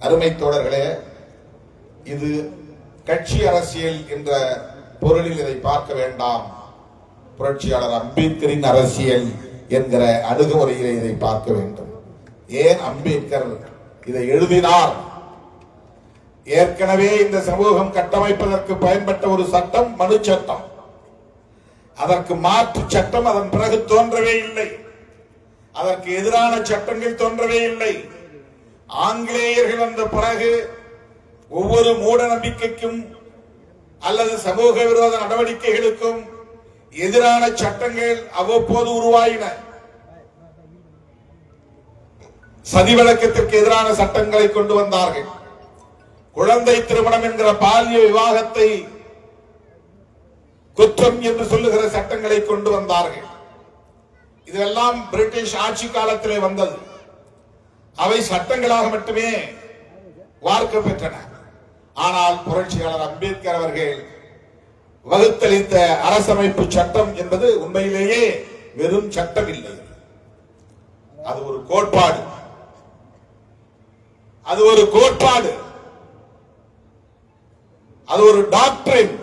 அருமை தோழர்களே, இது கட்சி அரசியல் என்ற பொருளில் இதை பார்க்க வேண்டாம். புரட்சியாளர் அம்பேத்கரின் அரசியல் என்கிற அணுகுமுறையிலே இதை பார்க்க வேண்டும். ஏன் அம்பேத்கர் இதை எழுதினார்? ஏற்கனவே இந்த சமூகம் கட்டமைப்பதற்கு பயன்பட்ட ஒரு சட்டம் மனு சட்டம். அதற்கு மாற்று சட்டம் அதன் பிறகு தோன்றவே இல்லை. அதற்கு எதிரான சட்டங்கள் தோன்றவே இல்லை. ஆங்கிலேயர்கள் வந்த பிறகு ஒவ்வொரு மூட நம்பிக்கைக்கும் அல்லது சமூக விரோத நடவடிக்கைகளுக்கும் எதிரான சட்டங்கள் அவ்வப்போது உருவாயின. சதிவிலக்கத்திற்கு எதிரான சட்டங்களை கொண்டு வந்தார்கள். குழந்தை திருமணம் என்கிற பாலிய விவாகத்தை குற்றம் என்று சொல்லுகிற சட்டங்களை கொண்டு வந்தார்கள். இதெல்லாம் பிரிட்டிஷ் ஆட்சி காலத்திலே வந்தது. அவை சட்டங்களாக மட்டுமே வார்க்க பெற்றன. ஆனால் புரட்சியாளர் அம்பேத்கர் அவர்கள் வகுத்தளித்த அரசமைப்பு சட்டம் என்பது உண்மையிலேயே வெறும் சட்டம் இல்லை. அது ஒரு கோட்பாடு. அது ஒரு கோட்பாடு. அது ஒரு டாக்டரின்.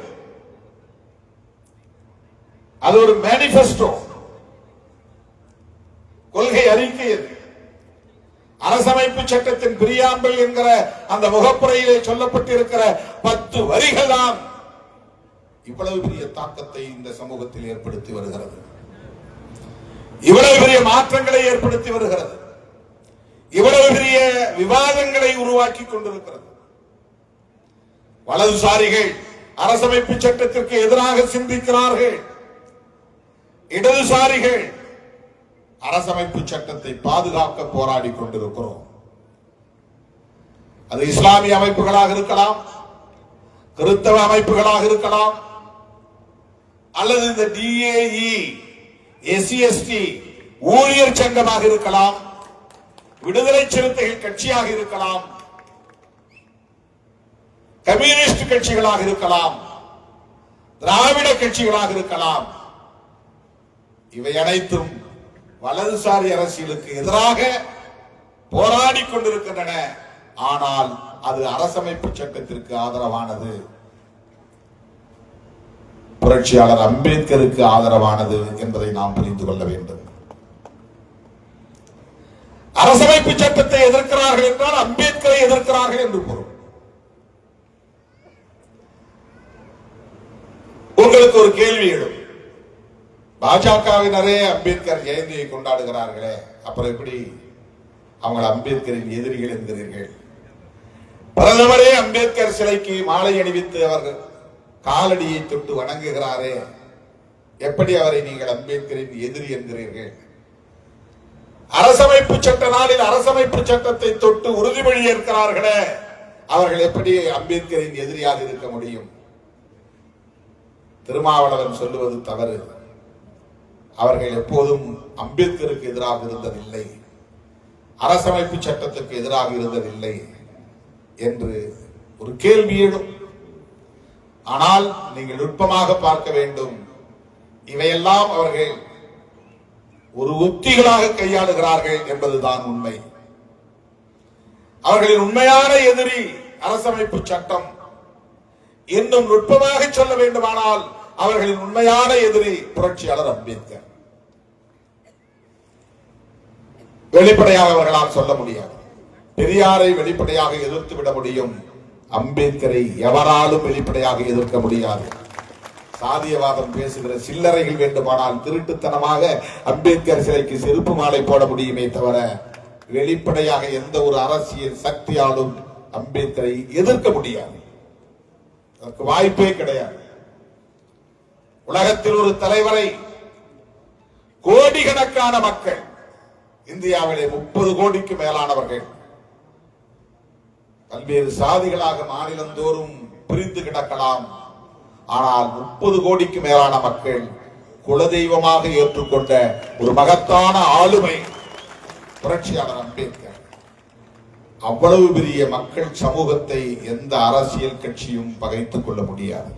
அது ஒரு மேனிபெஸ்டோ, கொள்கை அறிக்கை. அரசமைப்பு சட்டத்தின் பிரியாம்பிள் என்கிற அந்த முகப்புரையிலே சொல்லப்பட்டிருக்கிற 10 வரிகள் தான் இவ்வளவு பெரிய தாக்கத்தை இந்த சமூகத்தில் ஏற்படுத்தி வருகிறது. இவ்வளவு பெரிய மாற்றங்களை ஏற்படுத்தி வருகிறது. இவ்வளவு பெரிய விவாதங்களை உருவாக்கி கொண்டிருக்கிறது. வலதுசாரிகள் அரசமைப்பு சட்டத்திற்கு எதிராக சிந்திக்கிறார்கள். இடதுசாரிகள் அரசமைப்பு சட்டத்தை பாதுகாக்க போராடி கொண்டிருக்கிறோம். அது இஸ்லாமிய அமைப்புகளாக இருக்கலாம், கிறிஸ்தவ அமைப்புகளாக இருக்கலாம், அல்லது இந்த DAE, SC/ST ஊழியர் சங்கமாக இருக்கலாம், விடுதலை சிறுத்தைகள் கட்சியாக இருக்கலாம், கம்யூனிஸ்ட் கட்சிகளாக இருக்கலாம், திராவிட கட்சிகளாக இருக்கலாம். இவை அனைத்தும் வலதுசாரி அரசியலுக்கு எதிராக போராடி கொண்டிருக்கின்றன. ஆனால் அது அரசமைப்பு சட்டத்திற்கு ஆதரவானது, புரட்சியாளர் அம்பேத்கருக்கு ஆதரவானது என்பதை நாம் புரிந்து கொள்ள வேண்டும். அரசமைப்பு சட்டத்தை எதிர்க்கிறார்கள் என்றால் அம்பேத்கரை எதிர்க்கிறார்கள் என்று பொருள். உங்களுக்கு ஒரு கேள்வி எழும். பாஜகவினரே அம்பேத்கர் ஜெயந்தியை கொண்டாடுகிறார்களே, அப்புறம் எப்படி அவங்க அம்பேத்கரின் எதிரிகள் என்கிறீர்கள்? பிரதமரே அம்பேத்கர் சிலைக்கு மாலை அணிவித்து அவர்கள் காலடியை தொட்டு வணங்குகிறாரே, எப்படி அவரை நீங்கள் அம்பேத்கரின் எதிரி என்கிறீர்கள்? அரசமைப்பு சட்ட நாளில் அரசமைப்பு சட்டத்தை தொட்டு உறுதிமொழி ஏற்கிறார்களே, அவர்கள் எப்படி அம்பேத்கரின் எதிரியாக இருக்க முடியும்? திருமாவளவன் சொல்லுவது தவறு. அவர்கள் எப்போதும் அம்பேத்கருக்கு எதிராக இருந்ததில்லை, அரசமைப்பு சட்டத்துக்கு எதிராக இருந்ததில்லை என்று ஒரு கேள்வி எழும். ஆனால் நீங்கள் நுட்பமாக பார்க்க வேண்டும். இவையெல்லாம் அவர்கள் ஒரு உத்திகளாக கையாளுகிறார்கள் என்பதுதான் உண்மை. அவர்களின் உண்மையான எதிரி அரசமைப்பு சட்டம். இன்னும் நுட்பமாக சொல்ல வேண்டுமானால் அவர்களின் உண்மையான எதிரி புரட்சியாளர் அம்பேத்கர். வெளிப்படையாக அவர்களால் சொல்ல முடியாது. பெரியாரை வெளிப்படையாக எதிர்த்து விட முடியும், அம்பேத்கரை எவராலும் வெளிப்படையாக எதிர்க்க முடியாது. சாதியவாதம் பேசுகிற சில்லறைகள் வேண்டுமானால் திருட்டுத்தனமாக அம்பேத்கர் சிலைக்கு செருப்பு மாலை போட முடியுமே தவிர வெளிப்படையாக எந்த ஒரு அரசியல் சக்தியாலும் அம்பேத்கரை எதிர்க்க முடியாது. அதற்கு வாய்ப்பே கிடையாது. உலகத்தில் ஒரு தலைவரை கோடிக்கணக்கான மக்கள், இந்தியாவிலே 30 கோடிக்கு மேலானவர்கள் பல்வேறு சாதிகளாக மாநிலந்தோறும் பிரிந்து கிடக்கலாம். ஆனால் 30 கோடிக்கு மேலான மக்கள் குலதெய்வமாக ஏற்றுக்கொண்ட ஒரு மகத்தான ஆளுமை புரட்சியாளர் அம்பேத்கர். அவ்வளவு பெரிய மக்கள் சமூகத்தை எந்த அரசியல் கட்சியும் பகைத்துக் கொள்ள முடியாது.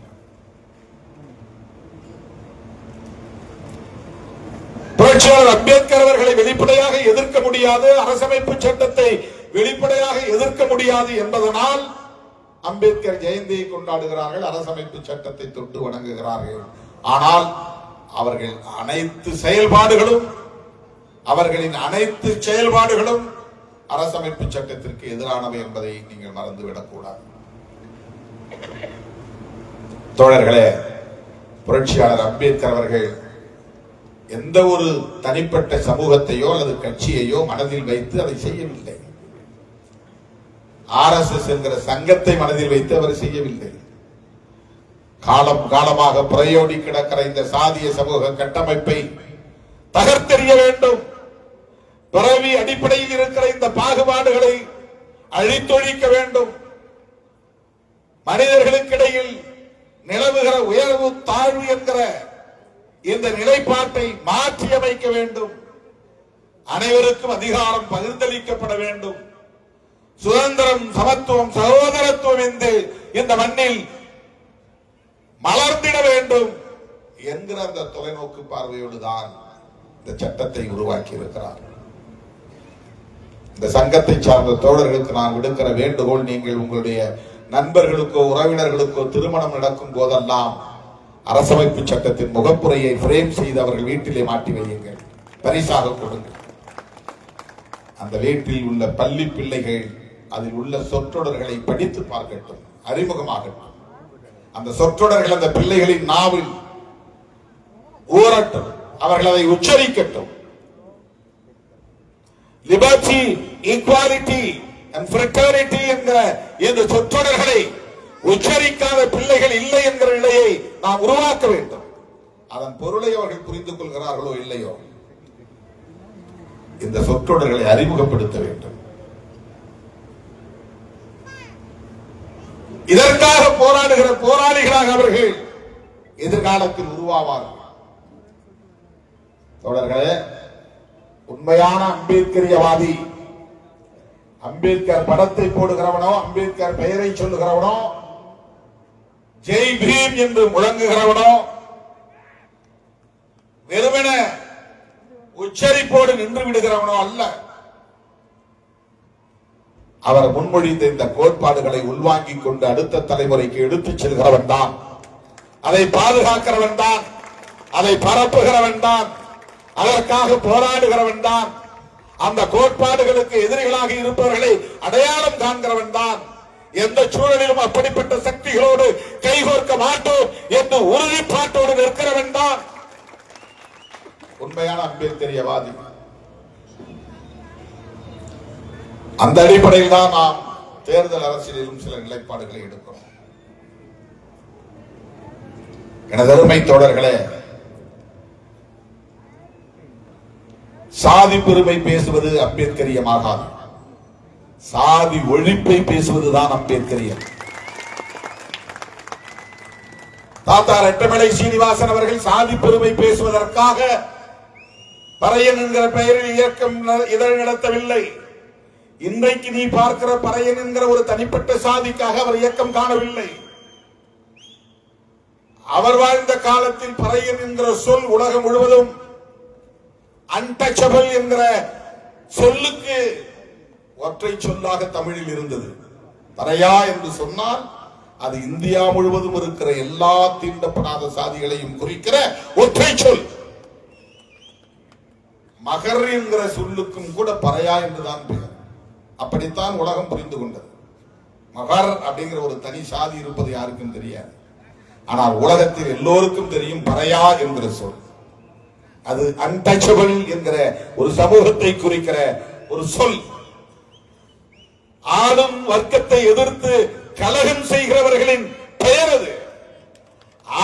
புரட்சியாளர் அம்பேத்கர் அவர்களை வெளிப்படையாக எதிர்க்க முடியாது. அரசமைப்பு சட்டத்தை வெளிப்படையாக எதிர்க்க முடியாது என்பதனால் அம்பேத்கர் ஜெயந்தியை கொண்டாடுகிறார்கள், அரசமைப்பு சட்டத்தை தொட்டு வணங்குகிறார்கள். ஆனால் அவர்களின் அனைத்து செயல்பாடுகளும் அரசமைப்பு சட்டத்திற்கு எதிரானவை என்பதை நீங்கள் மறந்துவிடக் கூடாது. தோழர்களே, புரட்சியாளர் அம்பேத்கர் அவர்கள் எந்த ஒரு தனிப்பட்ட சமூகத்தையோ அல்லது கட்சியையோ மனதில் வைத்து அதை செய்யவில்லை. RSS என்கிற சங்கத்தை மனதில் வைத்து அவர் செய்யவில்லை. காலம் காலமாக புரையோடி கிடக்கிற இந்த சாதிய சமூக கட்டமைப்பை தகர்த்தெறிய வேண்டும், பிறவி அடிப்படையில் இருக்கிற இந்த பாகுபாடுகளை அழித்தொழிக்க வேண்டும், மனிதர்களுக்கிடையில் நிலவுகிற உயர்வு தாழ்வு என்கிற இந்த நிலைப்பாட்டை மாற்றியமைக்க வேண்டும், அனைவருக்கும் அதிகாரம் பகிர்ந்தளிக்கப்பட வேண்டும், சுதந்திரம், சமத்துவம், சகோதரத்துவம் என்று இந்த மண்ணில் மலர்ந்திட வேண்டும் என்கிற அந்த தொலைநோக்கு பார்வையோடு தான் இந்த சட்டத்தை உருவாக்கி இருக்கிறார். இந்த சங்கத்தை சார்ந்த தோழர்களுக்கு நான் விடுக்கிற வேண்டுகோள், நீங்கள் உங்களுடைய நண்பர்களுக்கோ உறவினர்களுக்கோ திருமணம் நடக்கும் போதெல்லாம் அரசமைப்பு சட்டத்தின் முகப்புரையை பிரேம் செய்து அவர்கள் வீட்டிலே மாட்டி வையுங்கள், பரிசாக கொடுங்கள். அந்த வீட்டில் உள்ள பள்ளி பிள்ளைகள் அதில் உள்ள சொற்றொடர்களை படித்து பார்க்கட்டும், அறிமுகமாகட்டும். அந்த சொற்றொடர்கள் அந்த பிள்ளைகளின் நாவில் ஊறட்டும், அவர்கள் அதை உச்சரிக்கட்டும். லிபர்ட்டி, ஈக்வாலிட்டி அண்ட் ஃப்ரெட்டர்னிட்டி என்கிற இந்த சொற்றொடர்களை உச்சரிக்காத பிள்ளைகள் இல்லை என்கிற நிலையை நாம் உருவாக்க வேண்டும். அதன் பொருளை அவர்கள் புரிந்து கொள்கிறார்களோ இல்லையோ, இந்த சொற்றொடர்களை அறிமுகப்படுத்த வேண்டும். இதற்காக போராடுகிற போராளிகளாக அவர்கள் எதிர்காலத்தில் உருவாவார்கள். தோழர்களே, உண்மையான அம்பேத்கரியவாதி, அம்பேத்கர் படத்தை போடுகிறவனோ, அம்பேத்கர் பெயரை சொல்லுகிறவனோ, ஜெய் பீம் என்று முழங்குகிறவனோ, வெறுமன உச்சரிப்போடு நின்று விடுகிறவனோ அல்ல. அவர் முன்மொழிந்த இந்த கோட்பாடுகளை உள்வாங்கிக் கொண்டு அடுத்த தலைமுறைக்கு எடுத்துச் செல்கிறவன் தான், அதை பாதுகாக்கிறவன் தான், அதை பரப்புகிறவன் தான், அதற்காக போராடுகிறவன் தான், அந்த கோட்பாடுகளுக்கு எதிரிகளாக இருப்பவர்களை அடையாளம் காண்கிறவன் தான். எந்த சூழலிலும் அப்படிப்பட்ட சக்திகளோடு கைகோர்க்க மாட்டோம் என்று உறுதிப்பாட்டோடு நிற்கிறவன் தான் உண்மையான அம்பேத்கரியவாதி. அந்த அடிப்படையில் தான் நாம் தேர்தல் அரசியலிலும் சில நிலைப்பாடுகளை எடுக்கிறோம். எனது அருமை தோழர்களே, சாதி பெருமை பேசுவது அம்பேத்கரியமாகாது, சாதி ஒழிப்பை பேசுவதுதான் அம்பேத்கரியம். தாத்தா ரெட்டமலை சீனிவாசன் அவர்கள் சாதி பெருமை பேசுவதற்காக பறையன் என்கிற பெயரில் இயக்கம் இதழ் நடத்தவில்லை. இன்றைக்கு நீ பார்க்கிற பறையன் என்கிற ஒரு தனிப்பட்ட சாதிக்காக அவர் இயக்கம் காணவில்லை. அவர் வாழ்ந்த காலத்தில் பறையன் என்கிற சொல் உலகம் முழுவதும் அன்டச்சபிள் என்கிற சொல்லுக்கு ஒற்றை சொல்லாக தமிழில் இருந்தது. பறையா என்று சொன்னால் அது இந்தியா முழுவதும் இருக்கிற எல்லா தீண்டப்படாத சாதிகளையும் குறிக்கிற ஒற்றை சொல். மகர் என்கிற சொல்லுக்கும் கூட பறையா என்றுதான் பெயர். அப்படித்தான் உலகம் புரிந்து கொண்டது. மகர் அப்படிங்கிற ஒரு தனி சாதி இருப்பது யாருக்கும் தெரியாது. ஆனால் உலகத்தில் எல்லோருக்கும் தெரியும் பறையா என்கிற சொல். அது அன்டச்சபிள் என்கிற ஒரு சமூகத்தை குறிக்கிற ஒரு சொல். ஆளும் வர்க்கத்தை எதிர்த்து கலகம் செய்கிறவர்களின் பெயர் அது.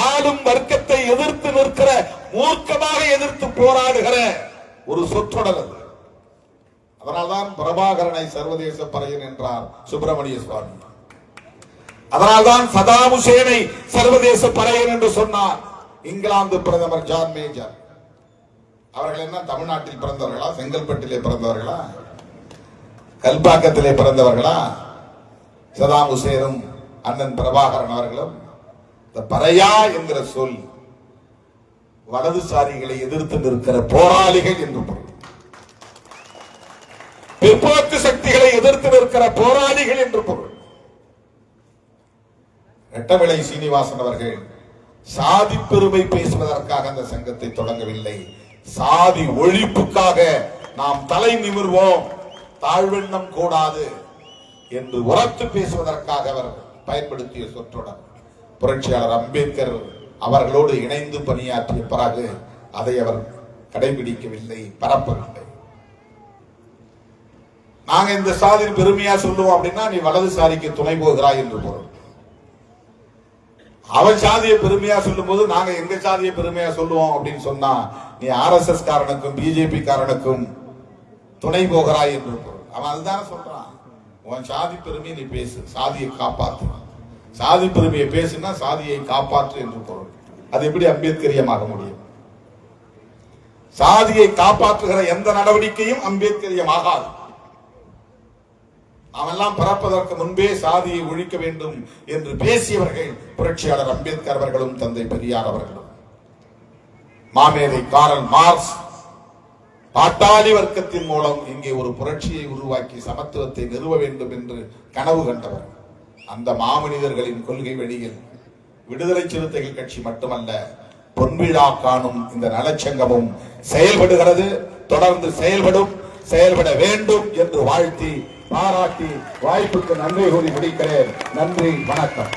ஆளும் வர்க்கத்தை எதிர்த்து நிற்கிற, மூர்க்கமாக எதிர்த்து போராடுகிற ஒரு சொற்றொடர் அது. அதனால்தான் பிரபாகரனை சர்வதேச பறையன் என்றார் சுப்பிரமணிய சுவாமி. அதனால்தான் சதாம் ஹுசேனை சர்வதேச பறையன் என்று சொன்னார் இங்கிலாந்து பிரதமர் ஜான் மேஜர். அவர்கள் என்ன தமிழ்நாட்டில் பிறந்தவர்களா, செங்கல்பட்டிலே பிறந்தவர்களா, கல்பாக்கத்திலே பிறந்தவர்களா? சதாம் ஹுசேனும் அண்ணன் பிரபாகரன் அவர்களும் இந்த பறையா என்கிற சொல் வலதுசாரிகளை எதிர்த்து நிற்கிற போராளிகள் என்று பொருள். பிற்போக்கு சக்திகளை எதிர்த்து நிற்கிற போராளிகள் என்று பொருள். ரெட்டவிளை சீனிவாசன் அவர்கள் சாதி பெருமை பேசுவதற்காக அந்த சங்கத்தை தொடங்கவில்லை, சாதி ஒழிப்புக்காக நாம் தலை நிமிர்வோம், தாழ்வெண்ணம் கூடாது என்று உரத்து பேசுவதற்காக அவர் பயன்படுத்திய சொற்றொடர். புரட்சியாளர் அம்பேத்கர் அவர்களோடு இணைந்து பணியாற்றிய பிறகு அதை அவர் கடைபிடிக்கவில்லை, பரப்பவில்லை. நாங்க இந்த சாதி பெருமையா சொல்லுவோம் அப்படின்னா நீ வலதுசாரிக்கு துணை போகிறாய் என்று பொருள். அவன் சாதியை பெருமையா சொல்லும் போது நாங்க எங்க சாதியை பெருமையா சொல்லுவோம் அப்படின்னு சொன்னா நீ RSS காரனுக்கும் பிஜேபி காரனுக்கும் துணை போகிறாய் என்று பொருள். அவன் அதுதானே சொல்றான். உன் சாதி பெருமையை நீ பேசு, சாதியை காப்பாற்று. சாதி பெருமையை பேசுனா சாதியை காப்பாற்று என்று பொருள். அது எப்படி அம்பேத்கரியமாக முடியும்? சாதியை காப்பாற்றுகிற எந்த நடவடிக்கையும் அம்பேத்கரியமாகாது. நாமெல்லாம் பிறப்பதற்கு முன்பே சாதியை ஒழிக்க வேண்டும் என்று பேசியவர்கள் புரட்சியாளர் அம்பேத்கர் அவர்களும் தந்தை பெரியார் அவர்களும். மாமேதை காரல் மார்க்ஸ் பாட்டாளி வர்க்கத்தின் மூலம் இங்கே ஒரு புரட்சியை உருவாக்கி சமத்துவத்தை நிறுவ வேண்டும் என்று கனவு கண்டவர். அந்த மாமனிதர்களின் கொள்கை வழியில் விடுதலை சிறுத்தைகள் கட்சி மட்டுமல்ல, பொன்விழா காணும் இந்த நலச்சங்கமும் செயல்படுகிறது, தொடர்ந்து செயல்படும், செயல்பட வேண்டும் என்று வாழ்த்தி பாராட்டி வாய்ப்புக்கு நன்றி கூறி முடிக்கிறேன். நன்றி, வணக்கம்.